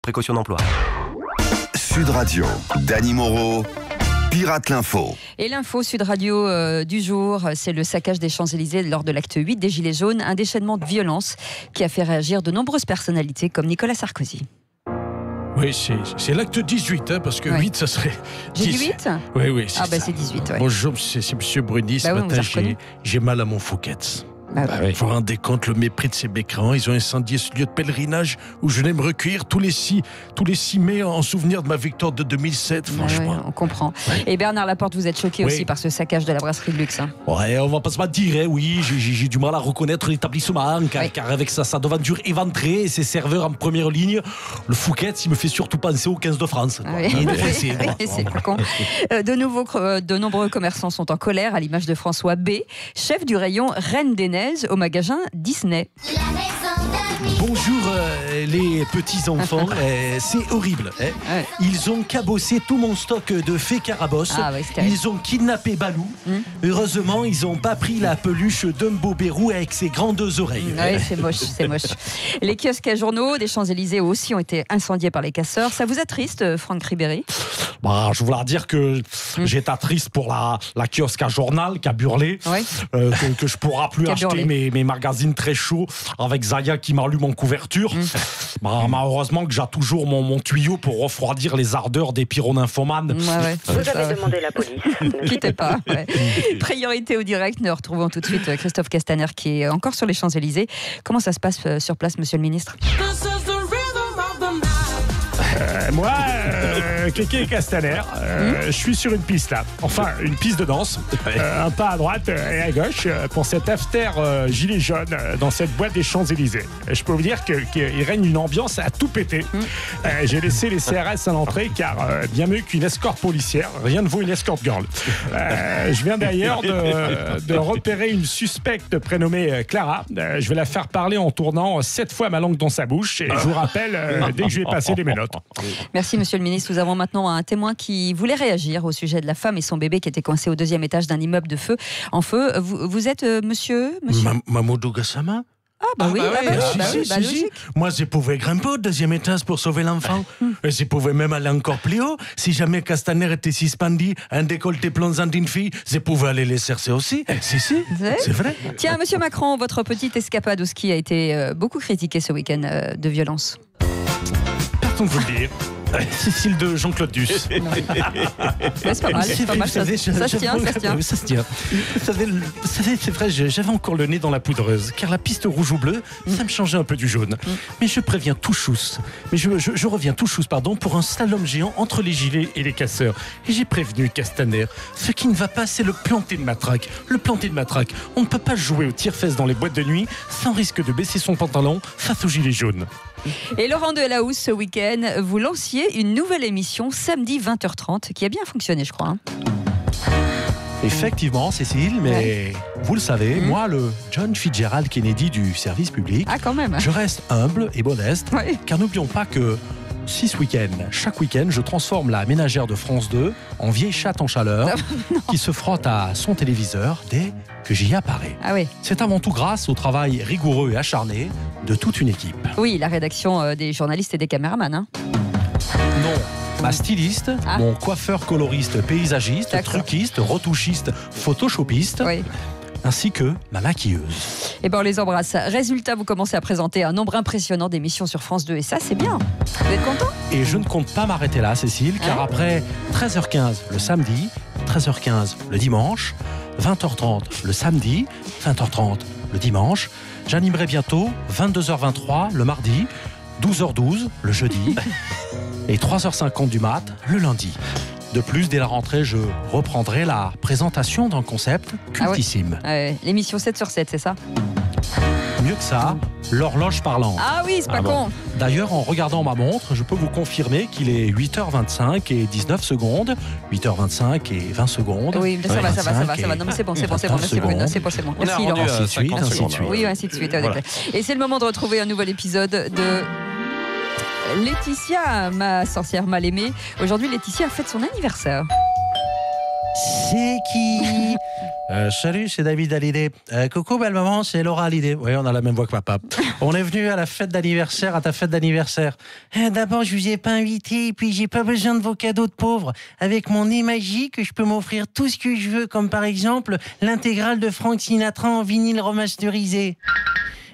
Précaution d'emploi. Sud Radio, Dany Moreau, Pirate l'info. Et l'info Sud Radio du jour, c'est le saccage des Champs-Élysées lors de l'acte 8 des Gilets jaunes, un déchaînement de violence qui a fait réagir de nombreuses personnalités comme Nicolas Sarkozy. Oui, c'est l'acte 18, parce que 8, ça serait... J'ai dit 8 ? Oui, c'est ça. C'est 18, ouais. Bonjour, c'est M. Bruni. Ce matin, j'ai mal à mon Fouquet's. Vous vous rendez compte le mépris de ces mécréants. Ils ont incendié ce lieu de pèlerinage où je venais me recueillir tous les 6 mai en souvenir de ma victoire de 2007, franchement. Ouais, on comprend. Et Bernard Laporte, vous êtes choqué aussi par ce saccage de la brasserie de luxe. Ouais, on va pas se mentir, oui, j'ai du mal à reconnaître l'établissement, car avec sa devanture éventrée et ses serveurs en première ligne, le Fouquet's, il me fait surtout penser au 15 de France. C'est pas con. De nombreux commerçants sont en colère, à l'image de François B., chef du rayon Reine des Neiges au magasin Disney. Bonjour les petits-enfants, c'est horrible. Ils ont cabossé tout mon stock de fées Carabosse, ils ont kidnappé Balou. Heureusement, ils n'ont pas pris la peluche Dumbo Bérou avec ses grandes oreilles. C'est moche. Les kiosques à journaux des Champs-Élysées aussi ont été incendiés par les casseurs. Ça vous attriste, Franck Ribéry ? Je voulais dire que j'étais triste pour la kiosque à journal qui a burlé, que je pourrai plus acheter mes magazines très chauds avec Zaya qui m'a lu mon couverture. Malheureusement que j'ai toujours mon tuyau pour refroidir les ardeurs des pyronymphomanes. Vous avez demandé la police. Ne quittez pas. Priorité au direct. Nous retrouvons tout de suite Christophe Castaner qui est encore sur les Champs-Élysées. Comment ça se passe sur place, monsieur le ministre ? Moi, Kéké Castaner, je suis sur une piste là. Enfin, une piste de danse. Un pas à droite et à gauche pour cet after gilet jaune dans cette boîte des Champs-Élysées. Je peux vous dire qu'il règne une ambiance à tout péter. J'ai laissé les CRS à l'entrée car bien mieux qu'une escorte policière, rien ne vaut une escorte girl. Je viens d'ailleurs de repérer une suspecte prénommée Clara. Je vais la faire parler en tournant 7 fois ma langue dans sa bouche et je vous rappelle dès que je vais passer les menottes. Merci monsieur le ministre. Nous avons maintenant un témoin qui voulait réagir au sujet de la femme et son bébé qui était coincé au 2e étage d'un immeuble en feu. Vous êtes monsieur Mamoudou Gassama. Logique. Moi, je pouvais grimper au 2e étage pour sauver l'enfant. Je pouvais même aller encore plus haut. Si jamais Castaner était suspendu, un décolleté plongeant d'une fille, je pouvais aller les chercher aussi. C'est vrai. Tiens, monsieur Macron, votre petite escapade au ski a été beaucoup critiquée ce week-end de violence. Partons de vous le dire. Cécile de Jean-Claude Duss. C'est pas mal. Ça se tient. Vous savez, c'est vrai, j'avais encore le nez dans la poudreuse, car la piste rouge ou bleue, ça me changeait un peu du jaune. Mais je reviens tout chousse, pour un slalom géant entre les gilets et les casseurs. Et j'ai prévenu Castaner, ce qui ne va pas, c'est le planter de matraque. On ne peut pas jouer au tire-fesses dans les boîtes de nuit sans risque de baisser son pantalon face aux gilets jaunes. Et Laurent Delahousse, ce week-end, vous lanciez une nouvelle émission samedi 20h30 qui a bien fonctionné, je crois. Effectivement, Cécile, mais vous le savez, moi, le John Fitzgerald Kennedy du service public, quand même. Je reste humble et modeste, car n'oublions pas que chaque week-end, je transforme la ménagère de France 2 en vieille chatte en chaleur qui se frotte à son téléviseur dès que j'y apparais. C'est avant tout grâce au travail rigoureux et acharné de toute une équipe. Oui, la rédaction des journalistes et des caméramans. Non, ma styliste, mon coiffeur coloriste paysagiste, truquiste, retouchiste, photoshopiste, ainsi que ma maquilleuse. On les embrasse. Résultat, vous commencez à présenter un nombre impressionnant d'émissions sur France 2 et ça, c'est bien. Vous êtes content ? Et je ne compte pas m'arrêter là, Cécile, car après 13h15 le samedi, 13h15 le dimanche, 20h30 le samedi, 20h30 le dimanche, j'animerai bientôt 22h23 le mardi, 12h12 le jeudi et 3h50 du mat le lundi. De plus, dès la rentrée, je reprendrai la présentation d'un concept cultissime. L'émission 7/7, c'est ça ? Mieux que ça, l'horloge parlante. Ah oui, c'est pas con. D'ailleurs, en regardant ma montre, je peux vous confirmer qu'il est 8h25 et 19 secondes, 8h25 et 20 secondes. Oui, ça va. Non, mais c'est bon. Merci, Laurent. Ainsi de suite. Oui, ainsi de suite. Voilà. Et c'est le moment de retrouver un nouvel épisode de Laetitia, ma sorcière mal aimée. Aujourd'hui, Laetitia fête son anniversaire. C'est qui Salut, c'est David Hallyday. Coucou, belle maman, c'est Laura Hallyday. Oui, on a la même voix que papa. On est venu à la fête d'anniversaire, à ta fête d'anniversaire. D'abord, je vous ai pas invité, et puis j'ai pas besoin de vos cadeaux de pauvres. Avec mon nez magique, je peux m'offrir tout ce que je veux, comme par exemple l'intégrale de Frank Sinatra en vinyle remasterisé.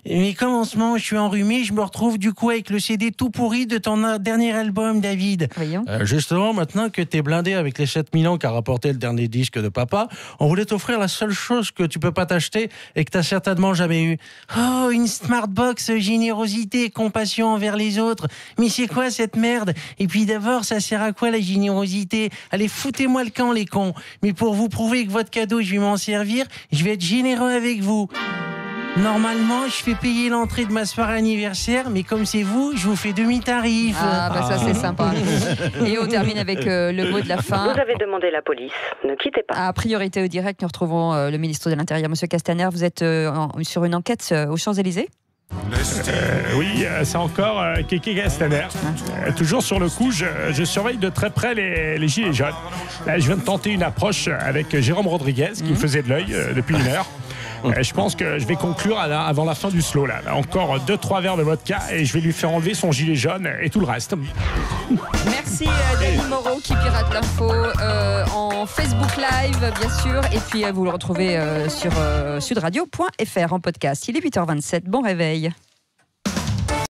Mais comme en ce moment je suis enrhumé, je me retrouve du coup avec le CD tout pourri de ton dernier album, David. Voyons. Justement, maintenant que t'es blindé avec les 7000 ans qu'a rapporté le dernier disque de papa, on voulait t'offrir la seule chose que tu peux pas t'acheter et que t'as certainement jamais eu. Oh, une Smartbox générosité et compassion envers les autres. Mais c'est quoi cette merde? Et puis d'abord, ça sert à quoi la générosité? Allez, foutez-moi le camp, les cons. Mais pour vous prouver que votre cadeau, je vais m'en servir, je vais être généreux avec vous. Normalement, je fais payer l'entrée de ma soirée anniversaire, mais comme c'est vous, je vous fais demi-tarif. Ah, bah ça c'est sympa. Et on termine avec le mot de la fin. Vous avez demandé la police. Ne quittez pas. À Priorité au direct, nous retrouvons le ministre de l'Intérieur, Monsieur Castaner. Vous êtes sur une enquête aux Champs-Élysées? Oui, c'est encore Kéké Castaner. Toujours sur le coup, je surveille de très près les gilets jaunes. Là, je viens de tenter une approche avec Jérôme Rodriguez, qui me faisait de l'œil depuis une heure. Je pense que je vais conclure avant la fin du slow. Là. Encore 2-3 verres de vodka et je vais lui faire enlever son gilet jaune et tout le reste. Merci Dany Moreau qui pirate l'info en Facebook Live, bien sûr. Et puis vous le retrouvez sur sudradio.fr en podcast. Il est 8h27. Bon réveil.